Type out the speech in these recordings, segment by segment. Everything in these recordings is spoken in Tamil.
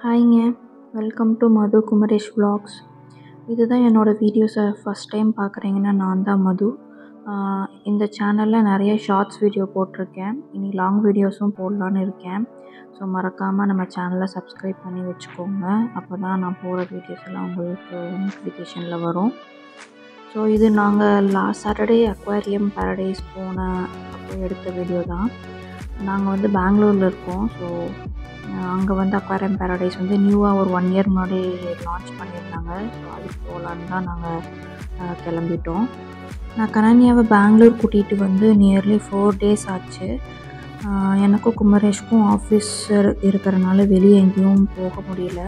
ஹாய்ங்க. Welcome to Madhu Kumaresh vlogs. இதுதான் என்னோடய வீடியோஸை ஃபஸ்ட் டைம் பார்க்குறீங்கன்னா நான் தான் மது. இந்த சேனலில் நிறைய ஷார்ட்ஸ் வீடியோ போட்டிருக்கேன். இனி லாங் வீடியோஸும் போடலான்னு இருக்கேன். ஸோ மறக்காமல் நம்ம சேனலை சப்ஸ்கிரைப் பண்ணி வச்சுக்கோங்க. அப்போ தான் நான் போகிற வீடியோஸ் எல்லாம் உங்களுக்கு நோட்டிஃபிகேஷனில் வரும். ஸோ இது நாங்கள் லாஸ்ட் சாட்டர்டே அக்வாரியம் பேரடைஸ் போன அப்போ எடுத்த வீடியோ தான். நாங்கள் வந்து பெங்களூரில் இருக்கோம். ஸோ அங்கே வந்து அக்வாரியம் பேரடைஸ் வந்து நியூவாக ஒரு 1 இயர் முன்னாடி லான்ச் பண்ணியிருந்தாங்க. ஸோ அதுக்கு போகலான்னு தான் நாங்கள் கிளம்பிட்டோம். நான் கனன்யாவை பெங்களூர் கூட்டிகிட்டு வந்து நியர்லி 4 days ஆச்சு. எனக்கும் குமரேஷ்க்கும் ஆஃபீஸ் இருக்கிறனால வெளியே எங்கேயும் போக முடியல.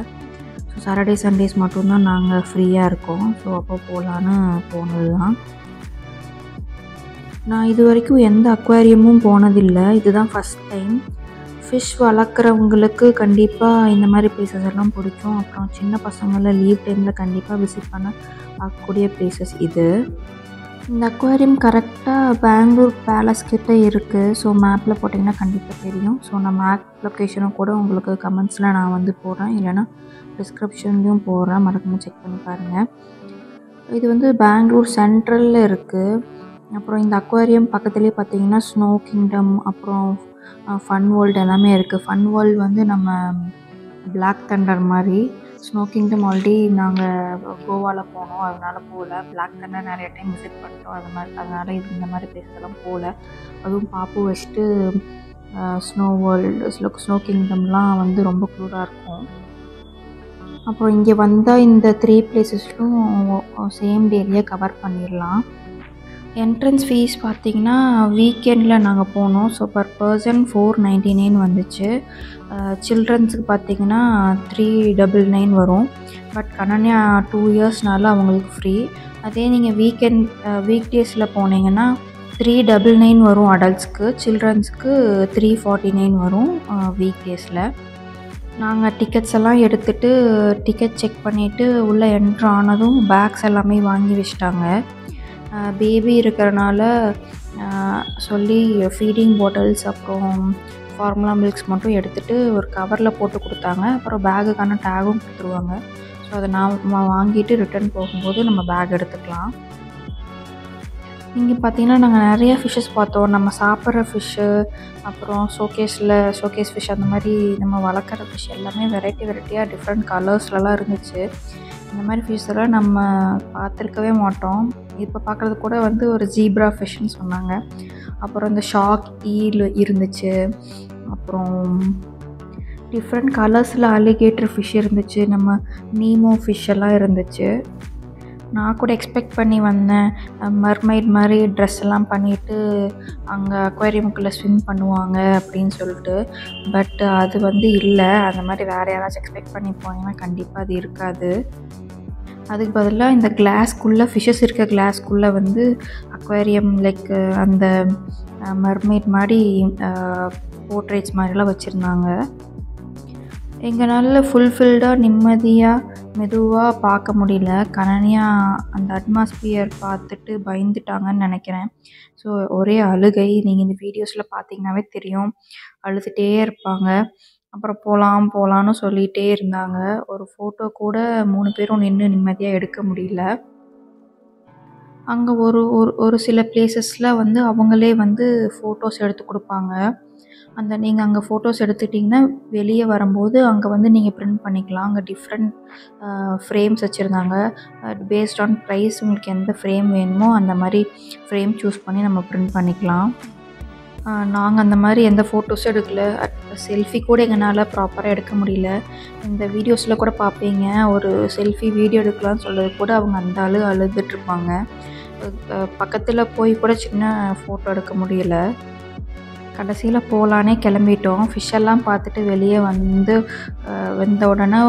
ஸோ சாட்டர்டே சண்டேஸ் மட்டும்தான் நாங்கள் ஃப்ரீயாக இருக்கோம். ஸோ அப்போ போகலான்னு போனது தான். நான் இது வரைக்கும் எந்த அக்வாரியமும் போனதில்லை. இதுதான் ஃபஸ்ட் டைம். ஃபிஷ் வளர்க்குறவங்களுக்கு கண்டிப்பாக இந்த மாதிரி பிளேசஸ் எல்லாம் பிடிக்கும். அப்புறம் சின்ன பசங்களை லீவ் டைமில் கண்டிப்பாக விசிட் பண்ண பார்க்கக்கூடிய பிளேசஸ் இது. இந்த அக்வாரியம் கரெக்டாக பெங்களூர் பேலஸ் கிட்டே இருக்குது. ஸோ மேப்பில் போட்டிங்கன்னா கண்டிப்பாக தெரியும். ஸோ நான் மேப் லொக்கேஷனும் கூட உங்களுக்கு கமெண்ட்ஸில் நான் வந்து போடுறேன், இல்லைனா டிஸ்கிரிப்ஷன்லேயும் போடுறேன். மறக்காமல் செக் பண்ணி பாருங்கள். இது வந்து பெங்களூர் சென்ட்ரலில் இருக்குது. அப்புறம் இந்த அக்வாரியம் பக்கத்துலேயே பார்த்தீங்கன்னா ஸ்னோ கிங்டம், அப்புறம் ஃபன் வேர்ல்டு எல்லாமே இருக்குது. ஃபன் வேர்ல்டு வந்து நம்ம பிளாக் தண்டர் மாதிரி. ஸ்னோ கிங்டம் ஆல்ரெடி நாங்கள் கோவாவில் போனோம், அதனால் போகல. பிளாக் தண்டர் நிறைய டைம் விசிட் பண்ணிட்டோம், அதனால் இது இந்த மாதிரி பிளேஸ்லாம் போகல. அதுவும் பாப்பு வச்சுட்டு ஸ்னோ வேர்ல்டு ஸ்னோ கிங்டம்லாம் வந்து ரொம்ப குளிராக இருக்கும். அப்புறம் இங்கே வந்தால் இந்த 3 பிளேசஸ்லும் சேம் டேலேயே கவர் பண்ணிடலாம். என்ட்ரன்ஸ் ஃபீஸ் பார்த்திங்கன்னா வீக்கெண்டில் நாங்கள் போனோம். ஸோ பர் பர்சன் 499 வந்துச்சு. சில்ட்ரன்ஸுக்கு பார்த்திங்கன்னா 399 வரும். பட் கனன்யா 2 இயர்ஸ்னால அவங்களுக்கு ஃப்ரீ. அதே நீங்கள் வீக் டேஸில் போனீங்கன்னா 399 வரும் அடல்ட்ஸ்க்கு. சில்ட்ரன்ஸுக்கு 349 வரும் வீக் டேஸில். நாங்கள் டிக்கெட்ஸ் எல்லாம் எடுத்துகிட்டு டிக்கெட் செக் பண்ணிவிட்டு உள்ளே என்ட்ரு ஆனதும் பேக்ஸ் எல்லாமே வாங்கி வச்சிட்டாங்க. பேபி இருக்கிறனால சொல்லி ஃபீடிங் பாட்டில்ஸ் அப்புறம் ஃபார்முலா மில்க்ஸ் மட்டும் எடுத்துகிட்டு ஒரு கவரில் போட்டு கொடுத்தாங்க. அப்புறம் பேகுக்கான டேகும் கொடுத்துருவாங்க. ஸோ அதை நான் வாங்கிட்டு ரிட்டர்ன் போகும்போது நம்ம பேக் எடுத்துக்கலாம். இங்கே பார்த்திங்கன்னா நாங்கள் நிறைய ஃபிஷ்ஷஸ் பார்த்தோம். நம்ம சாப்பிட்ற ஃபிஷ்ஷு, அப்புறம் ஷோகேஸ் ஃபிஷ், அந்த மாதிரி நம்ம வளர்க்குற ஃபிஷ் எல்லாமே வெரைட்டியாக டிஃப்ரெண்ட் கலர்ஸ்லலாம் இருந்துச்சு. இந்த மாதிரி ஃபிஷ் எல்லாம் நம்ம பார்த்துருக்கவே மாட்டோம். இப்போ பார்க்குறது கூட வந்து ஒரு ஜீப்ரா ஃபிஷ்ஷுன்னு சொன்னாங்க. அப்புறம் இந்த ஷார்க் ஈல் இருந்துச்சு. அப்புறம் டிஃப்ரெண்ட் கலர்ஸில் அலிகேட்டர் ஃபிஷ் இருந்துச்சு. நம்ம நீமோ ஃபிஷ் எல்லாம் இருந்துச்சு. நான் கூட எக்ஸ்பெக்ட் பண்ணி வந்தேன், மர்மைட் மாதிரி ட்ரெஸ் எல்லாம் பண்ணிவிட்டு அங்கே அக்வாரியமுக்குள்ளே ஸ்விம் பண்ணுவாங்க அப்படின்னு சொல்லிட்டு. பட் அது வந்து இல்லை. அந்த மாதிரி வேறு யாராச்சும் எக்ஸ்பெக்ட் பண்ணி போனீங்கன்னா கண்டிப்பாக அது இருக்காது. அதுக்கு பதிலாக இந்த கிளாஸ்க்குள்ளே ஃபிஷ்ஷஸ் இருக்க கிளாஸ்க்குள்ளே வந்து அக்வாரியம் லைக் அந்த மர்மைட் மாதிரி போர்ட்ரேட்ஸ் மாதிரிலாம் வச்சுருந்தாங்க. எங்களால் ஃபுல்ஃபில்டாக நிம்மதியாக மெதுவாக பார்க்க முடியல. கனன்யா அந்த அட்மாஸ்பியர் பார்த்துட்டு பயந்துட்டாங்கன்னு நினைக்கிறேன். ஸோ ஒரே அழுகை. நீங்கள் இந்த வீடியோஸில் பார்த்தீங்கன்னாவே தெரியும், அழுதுகிட்டே இருப்பாங்க. அப்புறம் போகலான்னு சொல்லிகிட்டே இருந்தாங்க. ஒரு ஃபோட்டோ கூட 3 பேரும் நின்று நிம்மதியாக எடுக்க முடியல. அங்கே ஒரு சில பிளேசஸில் வந்து அவங்களே வந்து ஃபோட்டோஸ் எடுத்து கொடுப்பாங்க. நீங்கள் அங்கே ஃபோட்டோஸ் எடுத்துட்டிங்கன்னா வெளியே வரும்போது அங்கே வந்து நீங்கள் பிரிண்ட் பண்ணிக்கலாம். அங்கே டிஃப்ரெண்ட் ஃப்ரேம்ஸ் வச்சுருந்தாங்க. பேஸ்ட் ஆன் ப்ரைஸ் உங்களுக்கு எந்த ஃப்ரேம் வேணுமோ அந்த மாதிரி ஃப்ரேம் சூஸ் பண்ணி நம்ம பிரிண்ட் பண்ணிக்கலாம். நாங்கள் அந்த மாதிரி எந்த ஃபோட்டோஸும் எடுக்கல. செல்ஃபி கூட எங்களால் ப்ராப்பராக எடுக்க முடியல. இந்த வீடியோஸில் கூட பார்ப்பீங்க, ஒரு செல்ஃபி வீடியோ எடுக்கலாம்னு சொல்கிறது கூட அவங்க அந்த அழுதுட்ருப்பாங்க. பக்கத்தில் போய் கூட சின்ன ஃபோட்டோ எடுக்க முடியல. கடைசியில் போகலானே கிளம்பிட்டோம். ஃபிஷ்ஷெல்லாம் பார்த்துட்டு வெளியே வந்த உடனே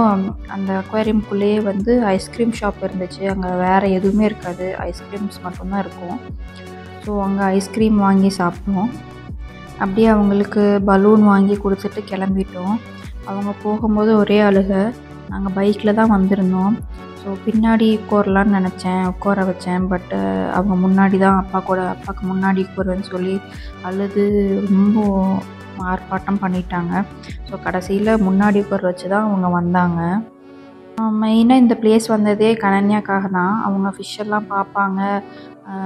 அந்த அக்வாரியம்குள்ளேயே வந்து ஐஸ்கிரீம் ஷாப் இருந்துச்சு. அங்கே வேறு எதுவுமே இருக்காது, ஐஸ்கிரீம்ஸ் மட்டும்தான் இருக்கும். ஸோ அங்கே ஐஸ்கிரீம் வாங்கி சாப்பிட்டோம். அப்படியே அவங்களுக்கு பலூன் வாங்கி கொடுத்துட்டு கிளம்பிட்டோம். அவங்க போகும்போது ஒரே அழுகை. நாங்கள் பைக்கில் தான் வந்திருந்தோம். ஸோ பின்னாடி உட்காரலான்னு நினச்சேன், உட்கார வச்சேன். பட்டு அவங்க முன்னாடி தான் அப்பாவுக்கு முன்னாடி உட்காருவேன்னு சொல்லி அழுது ரொம்ப ஆர்ப்பாட்டம் பண்ணிட்டாங்க. ஸோ கடைசியில் முன்னாடி உட்கார வச்சு தான் அவங்க வந்தாங்க. மெயினாக இந்த பிளேஸ் வந்ததே கனன்யாக்காக தான். அவங்க ஃபிஷ்ஷெல்லாம் பார்ப்பாங்க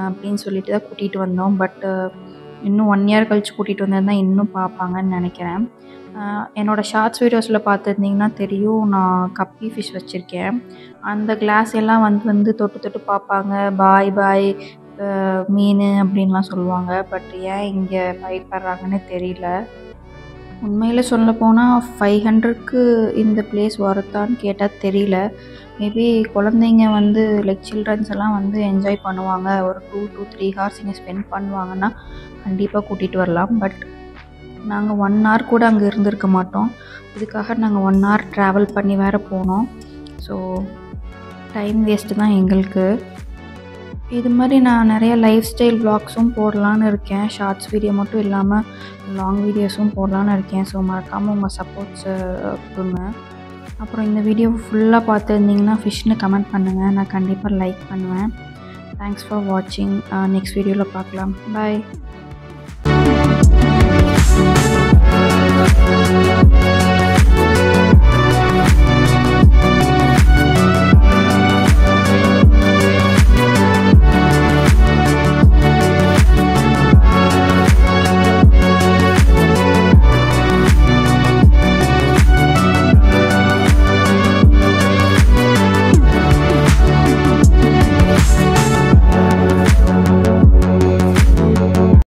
அப்படின்னு சொல்லிட்டு தான் கூட்டிகிட்டு வந்தோம். பட்டு இன்னும் 1 இயர் கழித்து கூட்டிகிட்டு வந்திருந்தா இன்னும் பார்ப்பாங்கன்னு நினைக்கிறேன். என்னோடய ஷார்ட்ஸ் வீடியோஸில் பார்த்துருந்தீங்கன்னா தெரியும், நான் கப்பி ஃபிஷ் வச்சுருக்கேன். அந்த கிளாஸ் எல்லாம் வந்து தொட்டு தொட்டு பார்ப்பாங்க, பாய் பாய் மீன் அப்படின்லாம் சொல்லுவாங்க. பட் ஏன் இங்கே பயப்படுறாங்கன்னு தெரியல. உண்மையில் சொல்லப்போனால் 500க்கு இந்த பிளேஸ் வரத்தான்னு கேட்டால் தெரியல. மேபி குழந்தைங்க லைக் சில்ட்ரன்ஸ் எல்லாம் என்ஜாய் பண்ணுவாங்க, ஒரு 2 to 3 ஹார்ஸ் இங்கே ஸ்பெண்ட் பண்ணுவாங்கன்னா கண்டிப்பாக கூட்டிகிட்டு வரலாம். பட் நாங்கள் 1 hour கூட அங்கே இருந்திருக்க மாட்டோம். இதுக்காக நாங்கள் 1 hour ட்ராவல் பண்ணி வேறு போனோம். ஸோ டைம் வேஸ்ட்டு தான் எங்களுக்கு. இது மாதிரி நான் நிறைய லைஃப் ஸ்டைல் வ்ளாக்ஸும் போடலான்னு இருக்கேன். ஷார்ட்ஸ் வீடியோ மட்டும் இல்லாமல் லாங் வீடியோஸும் போடலான்னு இருக்கேன். ஸோ மறக்காமல் உங்கள் சப்போர்ட்ஸை கொடுங்க. அப்புறம் இந்த வீடியோ ஃபுல்லாக பார்த்துருந்தீங்கன்னா ஃபிஷ்னு கமெண்ட் பண்ணுங்கள், நான் கண்டிப்பாக லைக் பண்ணுவேன். தேங்க்ஸ் ஃபார் வாட்சிங். நெக்ஸ்ட் வீடியோவில் பார்க்கலாம். பாய்.